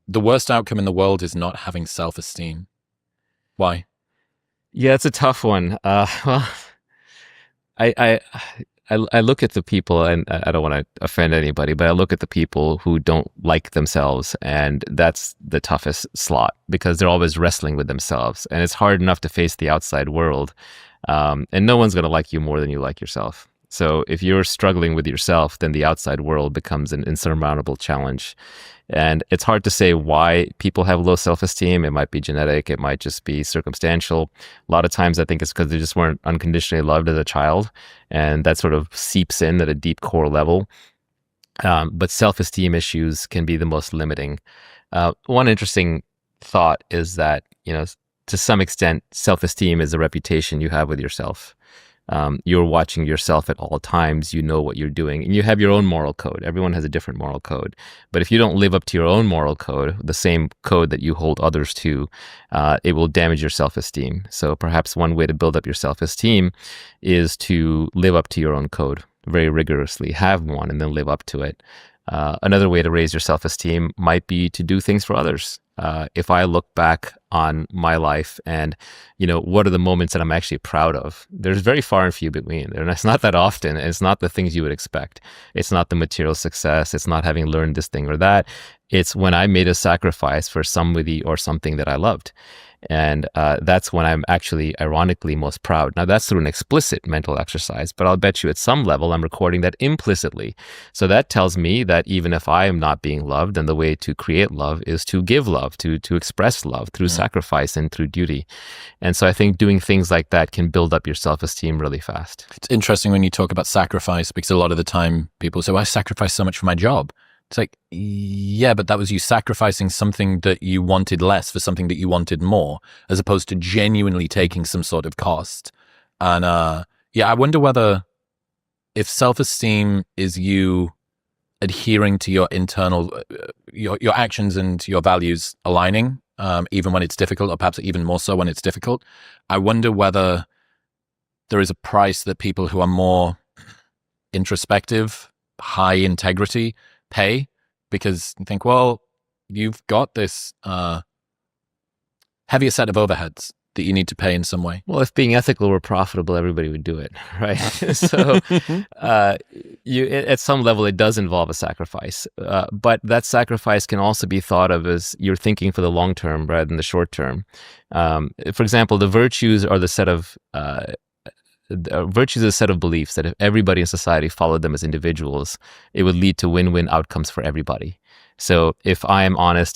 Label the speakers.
Speaker 1: the worst outcome in the world is not having self-esteem. Why?
Speaker 2: Yeah, it's a tough one. Well, I, I I look at the people, and I don't want to offend anybody, but I look at the people who don't like themselves, and that's the toughest slot because they're always wrestling with themselves, and it's hard enough to face the outside world, and no one's going to like you more than you like yourself. So if you're struggling with yourself, then the outside world becomes an insurmountable challenge. And it's hard to say why people have low self-esteem. It might be genetic. It might just be circumstantial. A lot of times I think it's because they just weren't unconditionally loved as a child. And that sort of seeps in at a deep core level. But self-esteem issues can be the most limiting. One interesting thought is that, to some extent, self-esteem is a reputation you have with yourself. You're watching yourself at all times. You know what you're doing, and you have your own moral code. Everyone has a different moral code. But if you don't live up to your own moral code, the same code that you hold others to, it will damage your self-esteem. So perhaps one way to build up your self-esteem is to live up to your own code very rigorously, have one, and then live up to it. Another way to raise your self-esteem might be to do things for others. If I look back on my life and, what are the moments that I'm actually proud of? There's very far and few between. And it's not that often. And it's not the things you would expect. It's not the material success. It's not having learned this thing or that. It's when I made a sacrifice for somebody or something that I loved. And that's when I'm actually, ironically, most proud. Now, that's through an explicit mental exercise, but I'll bet you at some level I'm recording that implicitly. So that tells me that even if I am not being loved, then the way to create love is to give love, to express love through sacrifice and through duty. And so I think doing things like that can build up your self-esteem really fast.
Speaker 1: It's interesting when you talk about sacrifice, because a lot of the time people say, well, I sacrificed so much for my job. It's like, yeah, but that was you sacrificing something that you wanted less for something that you wanted more, as opposed to genuinely taking some sort of cost. And I wonder whether if self-esteem is you adhering to your internal, your actions and your values aligning, even when it's difficult, or perhaps even more so when it's difficult. I wonder whether there is a price that people who are more introspective, high integrity, pay, because you think, well, you've got this heavier set of overheads that you need to pay in some way.
Speaker 2: Well, if being ethical were profitable, everybody would do it, right? So at some level, it does involve a sacrifice. But that sacrifice can also be thought of as you're thinking for the long term rather than the short term. For example, the virtues are the set of virtues is a set of beliefs that if everybody in society followed them as individuals, it would lead to win-win outcomes for everybody. So if I am honest and